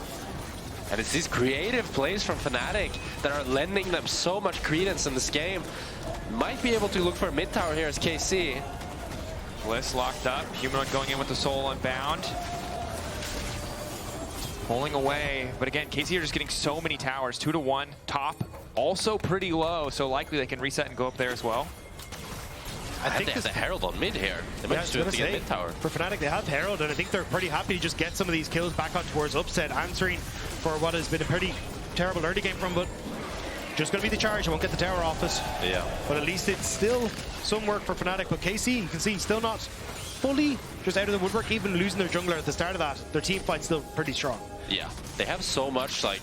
And it's these creative plays from Fnatic that are lending them so much credence in this game. Might be able to look for a mid tower here as KC. Bliss locked up. Humanoid going in with the soul unbound. Pulling away. But again, KC are just getting so many towers. 2-1. Top also pretty low, so likely they can reset and go up there as well. I think they have the Herald on mid here. They might just do it to get mid tower. For Fnatic, they have Herald, and I think they're pretty happy to just get some of these kills back on towards Upset, answering for what has been a pretty terrible early game from, but just going to be the charge. I won't get the tower off us. Yeah. But at least it's still some work for Fnatic. But KC, you can see, still not fully just out of the woodwork, even losing their jungler at the start of that. Their team fight's still pretty strong. Yeah, they have so much, like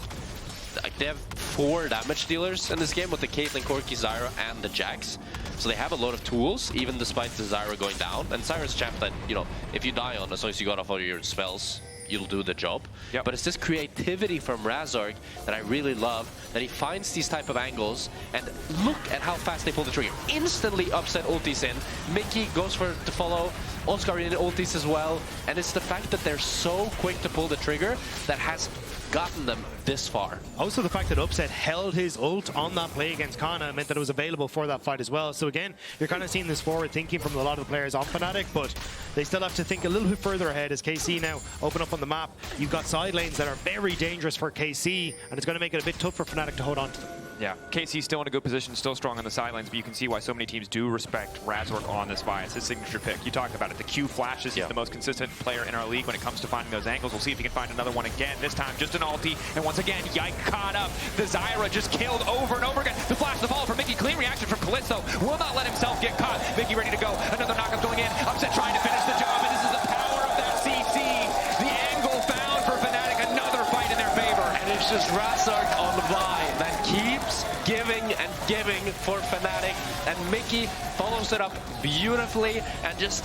they have 4 damage dealers in this game with the Caitlyn, Corki, Zyra, and the Jax. So they have a lot of tools, even despite the Zyra going down. And Zyra's a champ that, you know, if you die on, as long as you got off all your spells, you'll do the job. Yep. But it's this creativity from Razork that I really love, that he finds these type of angles, and look at how fast they pull the trigger. Instantly Upset ultis in. Mickey goes for to follow. Oscarinin ultis as well. And it's the fact that they're so quick to pull the trigger that has gotten them this far. Also, the fact that Upset held his ult on that play against Canna meant that it was available for that fight as well. So again, you're kind of seeing this forward thinking from a lot of the players on Fnatic, but they still have to think a little bit further ahead as KC now open up on the map. You've got side lanes that are very dangerous for KC, and it's going to make it a bit tough for Fnatic to hold on to them. Yeah, KC's still in a good position, still strong on the sidelines, but you can see why so many teams do respect Razork on this fight. It's his signature pick. You talked about it. The Q flashes. He's the most consistent player in our league when it comes to finding those angles. We'll see if he can find another one again. This time, just an ulti. And once again, Yike caught up. The Zyra just killed over and over again. The flash, the follow from Mikyx. Clean reaction from Caliste, though. Will not let himself get caught. Mikyx ready to go. Another knockup going in. Upset trying to finish the job. And this is the power of that CC. The angle found for Fnatic. Another fight in their favor. And it's just Razork on the buy that keeps giving and giving for Fnatic, and Mikyx follows it up beautifully and just,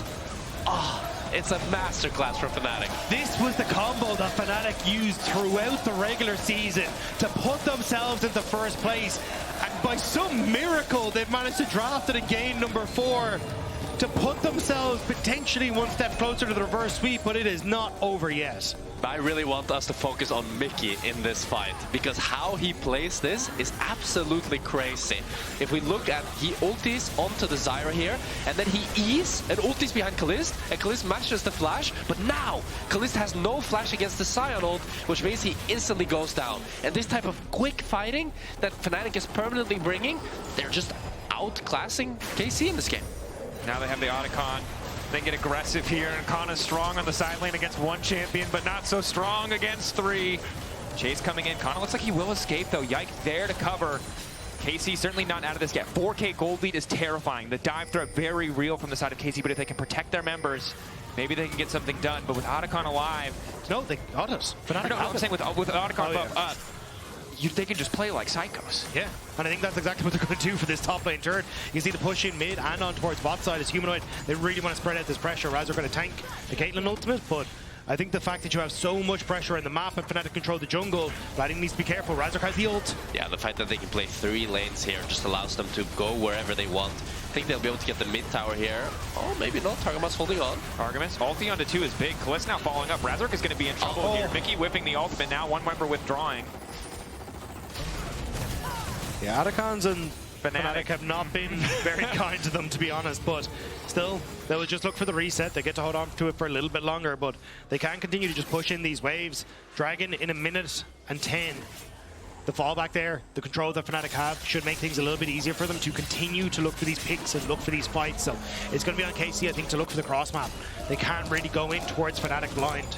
it's a masterclass for Fnatic. This was the combo that Fnatic used throughout the regular season to put themselves into first place, and by some miracle they've managed to draft it again, number 4, to put themselves potentially one step closer to the reverse sweep, but it is not over yet. I really want us to focus on Mikyx in this fight, because how he plays this is absolutely crazy. If we look at, he ultis onto the Zyra here, and then he E's and ultis behind Caliste, and Caliste matches the flash, but now Caliste has no flash against the Sion ult, which means he instantly goes down. And this type of quick fighting that Fnatic is permanently bringing, they're just outclassing KC in this game. Now they have the Otacon. They get aggressive here, and Canna's strong on the side lane against one champion, but not so strong against 3. Chase coming in. Canna looks like he will escape, though. Yike there to cover. KC certainly not out of this yet. 4K gold lead is terrifying. The dive threat very real from the side of KC, but if they can protect their members, maybe they can get something done. But with Otacon alive... No, they got us. No, I'm saying with Otacon buff up, they can just play like psychos. Yeah, and I think that's exactly what they're going to do for this top lane turret. You see the push in mid and on towards bot side as Humanoid. They really want to spread out this pressure. Razork going to tank the Caitlyn ultimate, but I think the fact that you have so much pressure in the map and Fnatic control the jungle, Vladi needs to be careful. Razork has the ult. Yeah, the fact that they can play 3 lanes here just allows them to go wherever they want. I think they'll be able to get the mid tower here. Oh, maybe not. Targamas holding on. Targamas, ulti onto 2 is big. Caliste now following up. Razork is going to be in trouble here. Mikyx whipping the ultimate now. One member withdrawing. Yeah, Otacons and Fnatic have not been very kind to them, to be honest, but still, they will just look for the reset. They get to hold on to it for a little bit longer, but they can continue to just push in these waves. Dragon in 1 minute and 10. The fallback there, the control that Fnatic have, should make things a little bit easier for them to continue to look for these picks and look for these fights. So it's going to be on KC, I think, to look for the cross map. They can't really go in towards Fnatic blind.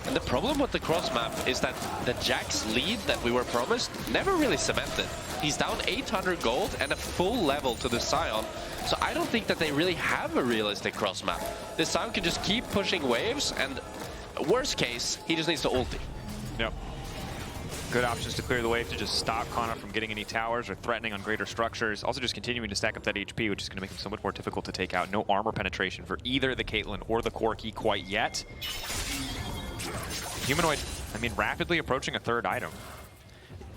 And the problem with the cross map is that the Jack's lead that we were promised never really cemented. He's down 800 gold and a full level to the Sion, so I don't think that they really have a realistic cross map. The Sion can just keep pushing waves, and worst case, he just needs to ulti. Yep. Good options to clear the wave to just stop Canna from getting any towers or threatening on greater structures. Also just continuing to stack up that HP, which is going to make him so much more difficult to take out. No armor penetration for either the Caitlyn or the Corki quite yet. Humanoid, I mean, rapidly approaching a 3rd item.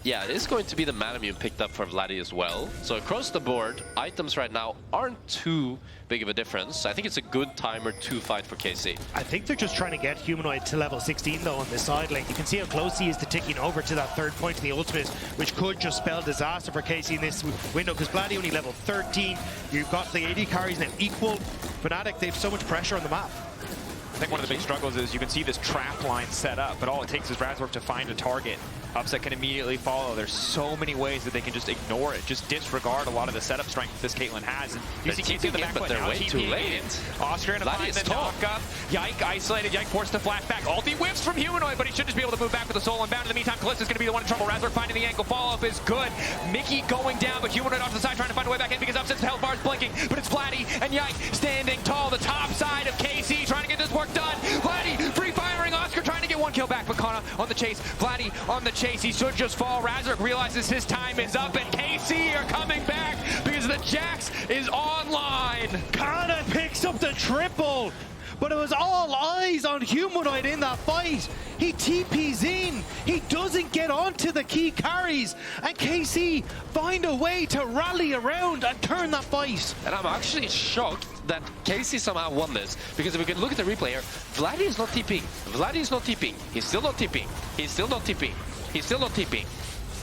Yeah, it is going to be the Manamune picked up for Vladi as well. So across the board, items right now aren't too big of a difference. I think it's a good timer to fight for KC. I think they're just trying to get Humanoid to level 16 though on this side lane. You can see how close he is to ticking over to that 3rd point in the ultimate, which could just spell disaster for KC in this window, because Vladi only level 13. You've got the AD carries now equal. Fnatic, they have so much pressure on the map. I think one of the big struggles is you can see this trap line set up, but all it takes is Razork to find a target. Upset can immediately follow. There's so many ways that they can just ignore it, just disregard a lot of the setup strength that this Caitlyn has. And you see KC in the back foot now, way too late. Oscarinin to find the knock-up. Yike isolated. Yike forced to flash back. Ulti whips from Humanoid, but he should just be able to move back with the soul and bound. In the meantime, Caliste is going to be the one in trouble. Razork finding the ankle. Follow-up is good. Mikyx going down, but Humanoid off to the side trying to find a way back in because Upset's health bar is blinking. But it's Vladi and Yike standing tall. The top side of KC trying to get this work done. Vladi free-firing Oscar trying to get 1 kill back, but Canna on the chase. Vladi on the chase. He should just fall. Razork realizes his time is up, and KC are coming back because the Jax is online. Canna picks up the triple, but it was all eyes on Humanoid in that fight. He TPs in, he doesn't get onto the key carries, and KC find a way to rally around and turn that fight. And I'm actually shocked that KC somehow won this, because if we can look at the replay here, Vladi is not TPing. Vladi is not TPing. He's still not TPing. He's still not TPing. He's still not TPing.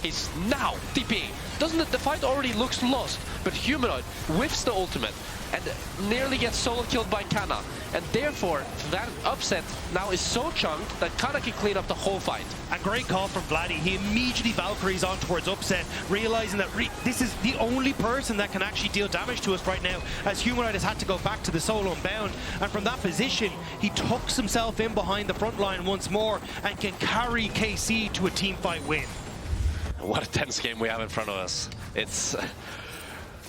He's now TPing. Doesn't it? The fight already looks lost, but Humanoid whiffs the ultimate and nearly gets solo killed by Canna. And therefore, that upset now is so chunked that Canna can clean up the whole fight. And great call from Vladi. He immediately Valkyries on towards upset, realizing that this is the only person that can actually deal damage to us right now, as Humanoid has had to go back to the solo unbound. And from that position, he tucks himself in behind the front line once more and can carry KC to a team fight win. What a tense game we have in front of us. It's...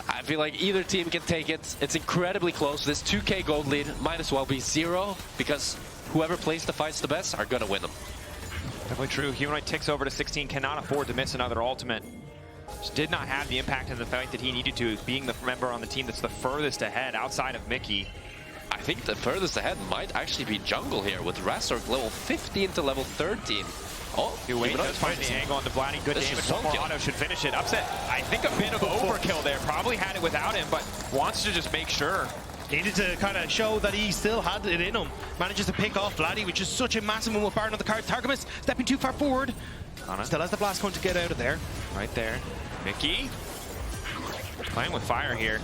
I feel like either team can take it. It's incredibly close. This 2k gold lead might as well be 0, because whoever plays the fights the best are gonna win them. Definitely true. Humanoid ticks over to 16, cannot afford to miss another ultimate. Just did not have the impact in the fight that he needed to, being the member on the team that's the furthest ahead outside of Mikyx. I think the furthest ahead might actually be jungle here, with Razork level 15 to level 13. Oh, wait, does find the angle on the Vladi. Good damage. One more auto should finish it. Upset, I think a bit of overkill there. Probably had it without him, but wants to just make sure. Needed to kind of show that he still had it in him. Manages to pick off Vladi, which is such a massive one with Baron on the card. Targamas stepping too far forward. Canna still has the blast hunt to get out of there. Right there. Mikyx playing with fire here.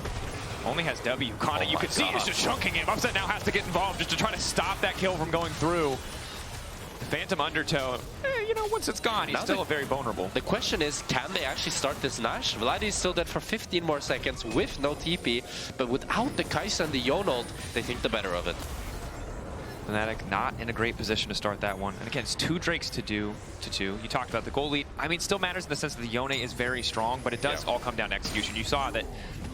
Only has W. Canna, you can see is just chunking him. Upset now has to get involved just to try to stop that kill from going through. Phantom Undertow, you know, once it's gone, he's still very vulnerable. The question is, can they actually start this Nash? Vladi is still dead for 15 more seconds with no TP, but without the Kai'Sa and the Yone ult, they think the better of it. Fnatic not in a great position to start that one. And again, it's 2 Drakes to do to 2. You talked about the gold lead. I mean, still matters in the sense that the Yone is very strong, but it does all come down to execution. You saw that,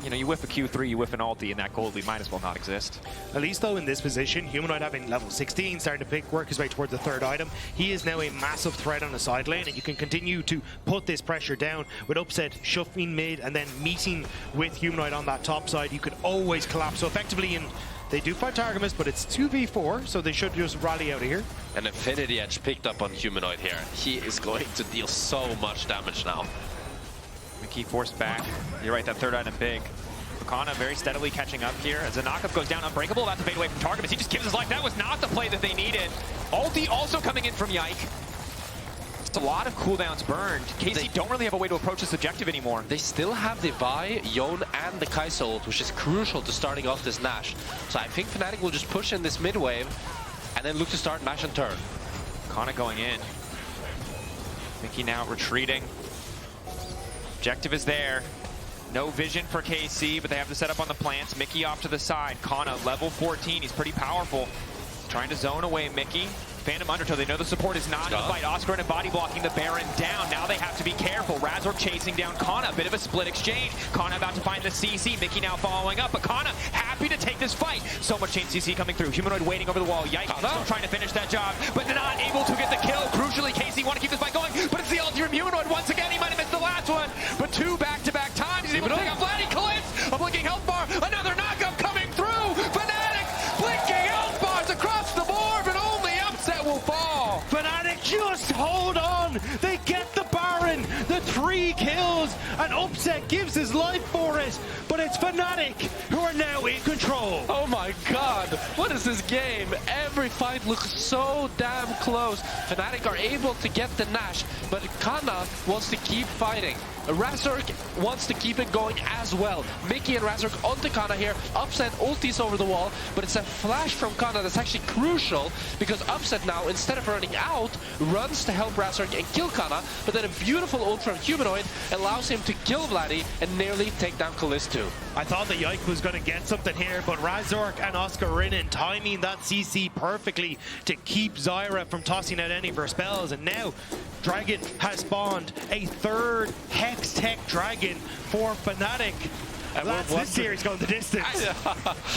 you know, you whiff a Q3, you whiff an ulti, and that gold lead might as well not exist. At least though in this position, Humanoid having level 16, starting to work his way towards the 3rd item. He is now a massive threat on the side lane, and you can continue to put this pressure down with Upset shuffling mid and then meeting with Humanoid on that top side. You could always collapse. So effectively they do fight Targamas, but it's 2v4, so they should just rally out of here. An Infinity Edge picked up on Humanoid here. He is going to deal so much damage now. Mikyx forced back. You're right, that 3rd item big. Canna very steadily catching up here as the knockup goes down. Unbreakable, about to fade away from Targamas. He just gives his life. That was not the play that they needed. Ulti also coming in from Yike. It's a lot of cooldowns burned. KC don't really have a way to approach this objective anymore. They still have the Vi, Yone, and the Kai'Sa ult, which is crucial to starting off this Nash. So I think Fnatic will just push in this mid wave and then look to start Nash and turn. Canna going in. Mikyx now retreating. Objective is there. No vision for KC, but they have the setup on the plants. Mikyx off to the side. Canna, level 14. He's pretty powerful. Trying to zone away Mikyx. Phantom Undertow, they know the support is not in the fight. Oscarinin body blocking the Baron down. Now they have to be careful. Razork chasing down Canna. A bit of a split exchange. Canna about to find the CC. Mikyx now following up, but Canna happy to take this fight. So much chain CC coming through. Humanoid waiting over the wall. Yike still trying to finish that job, but not able to get the kill. Crucially, KC want to keep this fight going, but it's the ulti from Humanoid once again. He might have missed the last one, but 2 back-to-back times. He's able to take out Vladi. Caliste, a blinking health bar. Another knockup coming through. Fnatic blinking health bars across the board, but only Upset will fall. Fnatic just hold on. They get the Baron, the 3 kills, and Upset gives his life for it. But it's Fnatic who are now in control. Oh my god, what is this game? Every fight looks so damn close. Fnatic are able to get the Nash, but Canna wants to keep fighting. Razork wants to keep it going as well. Mikyx and Razork onto Canna here. Upset ultis over the wall, but it's a flash from Canna that's actually crucial, because Upset now, instead of running out, runs to help Razork and kill Canna, but then a beautiful ult from Humanoid allows him to kill Vladi and nearly take down Caliste too. I thought that Yike was going to get something here, but Razork and Oscarinin timing that CC perfectly to keep Zyra from tossing out any of her spells, and now Dragon has spawned a 3rd Hex Tech Dragon for Fnatic. This series going the distance.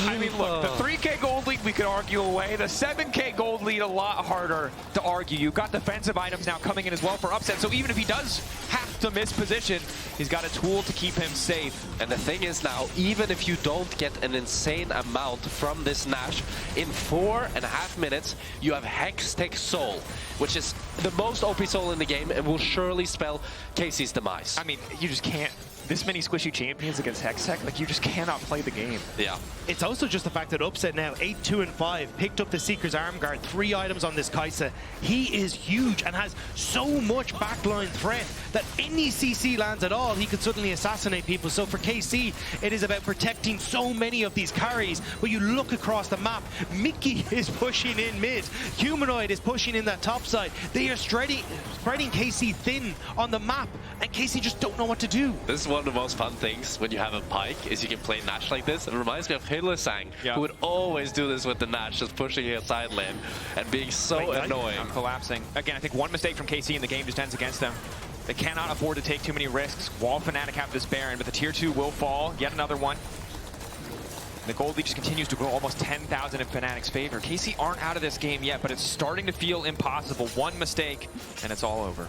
I mean, look, the 3K gold lead we could argue away. The 7K gold lead a lot harder to argue. You've got defensive items now coming in as well for Upset, so even if he does have to miss position, he's got a tool to keep him safe. And the thing is now, even if you don't get an insane amount from this Nash, in 4.5 minutes, you have Hextech Soul, which is the most OP soul in the game and will surely spell KC's demise. I mean, you just can't this many squishy champions against Hextech, like you just cannot play the game. Yeah. It's also just the fact that Upset now, 8-2-5, picked up the Seeker's arm guard, 3 items on this Kai'Sa. He is huge and has so much backline threat that any CC lands at all, he could suddenly assassinate people. So for KC, it is about protecting so many of these carries. But you look across the map, Mikyx is pushing in mid, Humanoid is pushing in that top side. They are spreading KC thin on the map, and KC just don't know what to do. This is one of the most fun things when you have a Pyke, is you can play Nash like this. It reminds me of Hylissang, who would always do this with the Nash, just pushing a side lane and being so annoying. I'm collapsing. Again, I think one mistake from KC in the game just ends against them. They cannot afford to take too many risks. While Fnatic have this Baron, but the tier 2 will fall. Yet another one. The gold lead just continues to grow almost 10,000 in Fnatic's favor. KC aren't out of this game yet, but it's starting to feel impossible. One mistake, and it's all over.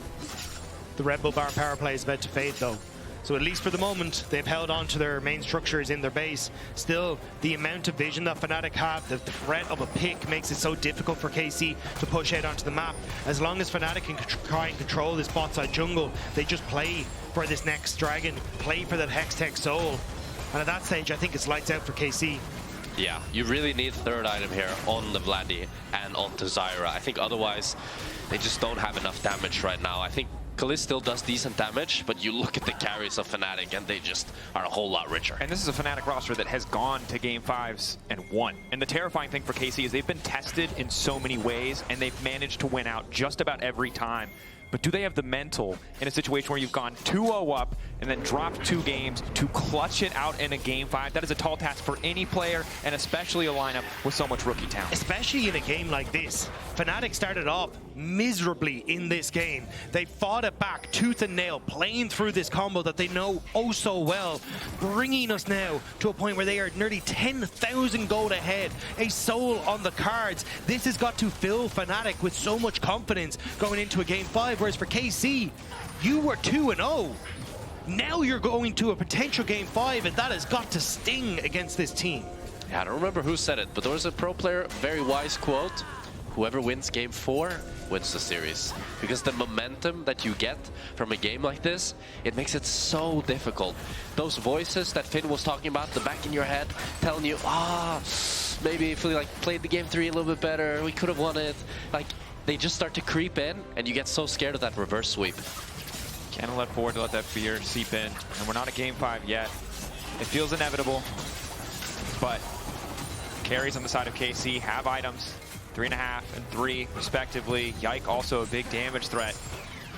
The Red Bull Baron power play is about to fade, though. So at least for the moment, they've held on to their main structures in their base. Still, the amount of vision that Fnatic have, the threat of a pick makes it so difficult for KC to push out onto the map. As long as Fnatic can try and control this bot side jungle, they just play for this next dragon, play for that Hextech soul. And at that stage, I think it's lights out for KC. Yeah, you really need third item here on the Vladi and onto Zyra. I think otherwise, they just don't have enough damage right now. I think Caliste still does decent damage, but you look at the carries of Fnatic and they just are a whole lot richer. And this is a Fnatic roster that has gone to Game 5s and won. And the terrifying thing for KC is they've been tested in so many ways and they've managed to win out just about every time. But do they have the mental in a situation where you've gone 2-0 up and then dropped 2 games to clutch it out in a Game 5? That is a tall task for any player, and especially a lineup with so much rookie talent. Especially in a game like this. Fnatic started off miserably in this game. They fought it back tooth and nail, playing through this combo that they know oh so well, bringing us now to a point where they are nearly 10,000 gold ahead, a soul on the cards. This has got to fill Fnatic with so much confidence going into a Game 5, whereas for KC, you were 2-0. Now you're going to a potential Game 5, and that has got to sting against this team. Yeah, I don't remember who said it, but there was a pro player, very wise quote: whoever wins Game 4 wins the series. Because the momentum that you get from a game like this, it makes it so difficult. Those voices that Finn was talking about, the back in your head, telling you, maybe if we played the Game 3 a little bit better, we could have won it. They just start to creep in, and you get so scared of that reverse sweep. Canna let forward to let that fear seep in, and we're not at Game 5 yet. It feels inevitable, but carries on the side of KC have items, 3.5 and 3 respectively. Yike also a big damage threat,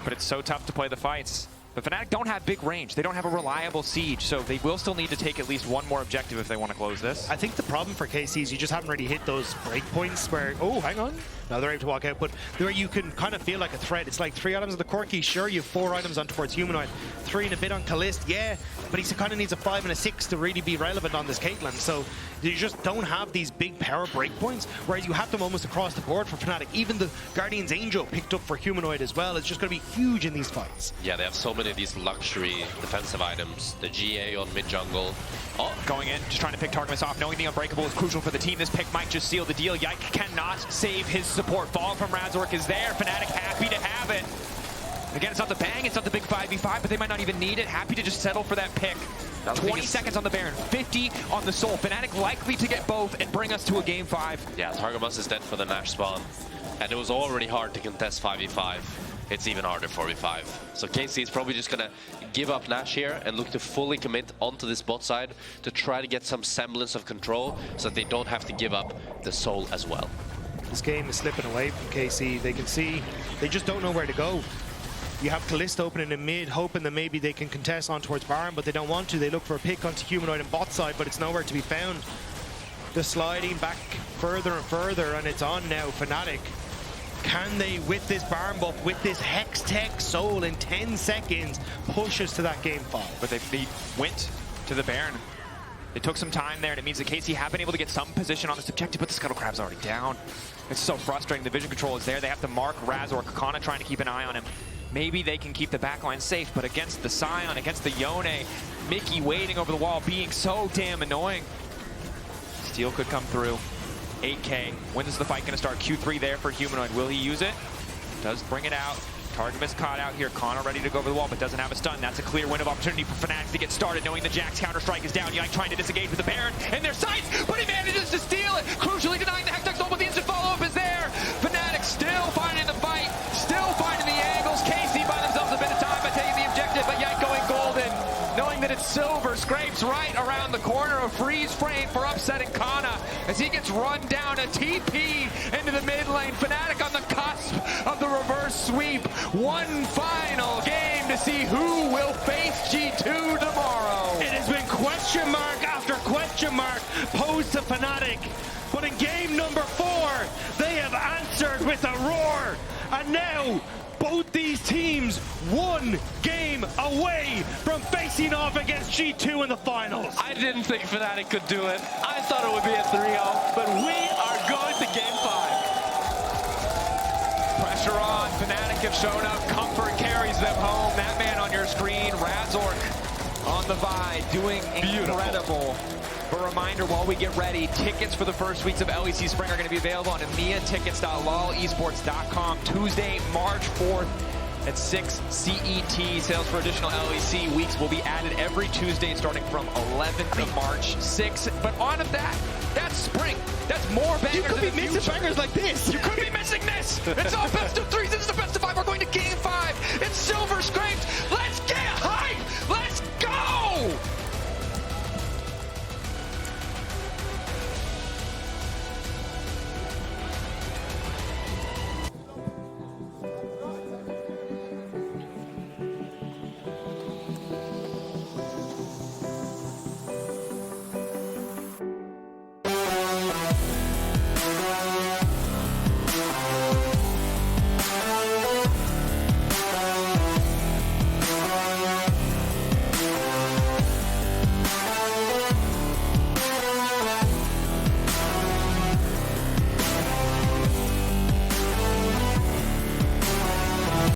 but it's so tough to play the fights. But Fnatic don't have big range. They don't have a reliable siege, so they will still need to take at least one more objective if they want to close this. I think the problem for KC is you just haven't really hit those breakpoints where, oh, hang on. No, they're able to walk out, but where you can kind of feel like a threat. It's like 3 items on the Corki. Sure, you have 4 items on towards Humanoid. 3 and a bit on Caliste, yeah, but he kind of needs a 5 and a 6 to really be relevant on this Caitlyn. So you just don't have these big power breakpoints, whereas you have them almost across the board for Fnatic. Even the Guardian's Angel picked up for Humanoid as well. It's just going to be huge in these fights. Yeah, they have so many of these luxury defensive items. The GA on mid-jungle. Oh, going in, just trying to pick Targamas off, knowing the Unbreakable is crucial for the team. This pick might just seal the deal. Yike cannot save his support. Fall from Razork is there. Fnatic happy to have it. Again, it's not the bang, it's not the big 5v5, but they might not even need it. Happy to just settle for that pick. 20 seconds on the Baron, 50 on the Soul. Fnatic likely to get both and bring us to a Game 5. Yeah, Targamas is dead for the Nash spawn. And it was already hard to contest 5v5. It's even harder 4v5. So KC is probably just gonna give up Nash here and look to fully commit onto this bot side to try to get some semblance of control so that they don't have to give up the Soul as well. This game is slipping away from KC. They can see, they just don't know where to go. You have Caliste opening in mid, hoping that maybe they can contest on towards Baron, but they don't want to. They look for a pick onto Humanoid and bot side, but it's nowhere to be found. They're sliding back further and further, and it's on now. Fnatic, can they, with this Baron buff, with this Hextech Soul in 10 seconds, push us to that Game 5? But they went to the Baron. They took some time there, and it means that KC have been able to get some position on this objective, but the Scuttle Crab's already down. It's so frustrating. The vision control is there. They have to mark Razork. Canna trying to keep an eye on him. Maybe they can keep the backline safe, but against the Sion, against the Yone, Mikyx waiting over the wall, being so damn annoying. Steal could come through. 8K. When is the fight going to start? Q3 there for Humanoid. Will he use it? Does bring it out. Targamas caught out here. Canna ready to go over the wall, but doesn't have a stun. That's a clear window of opportunity for Fnatic to get started, knowing the Jack's counter-strike is down. Yike trying to disengage with the Baron in their sights, but he manages to steal it. Crucially denying the Hextech ult, but the instant follow-up is there. Fnatic still finding the fight, still finding the angles. KC buy themselves a bit of time by taking the objective, but Yike going golden, knowing that it's silver. Scrapes right around the corner of freeze frame for upsetting Canna as he gets run down. A TP into the mid lane. Fnatic on the cusp of the reverse sweep. One final game to see who will face G2 tomorrow. It has been question mark after question mark posed to Fnatic, but in game number 4, they have answered with a roar, and now both these teams one game away from facing off against G2 in the finals. I didn't think Fnatic could do it. I thought it would be a 3-0, but we are going to game 5. Pressure on. Fnatic have shown up. Comfort carries them home. That man on your screen, Razork on the Vi, doing incredible. A reminder, while we get ready, tickets for the first weeks of LEC Spring are going to be available on EMEAtickets.lalesports.com Tuesday, March 4th at 6 CET. Sales for additional LEC weeks will be added every Tuesday starting from 11th of March 6th. But on of that, that's spring. That's more bangers. You could be missing bangers like this. You could be missing this. It's all best of 3s. This is the best of 5. We're going to game 5. It's silver scraped.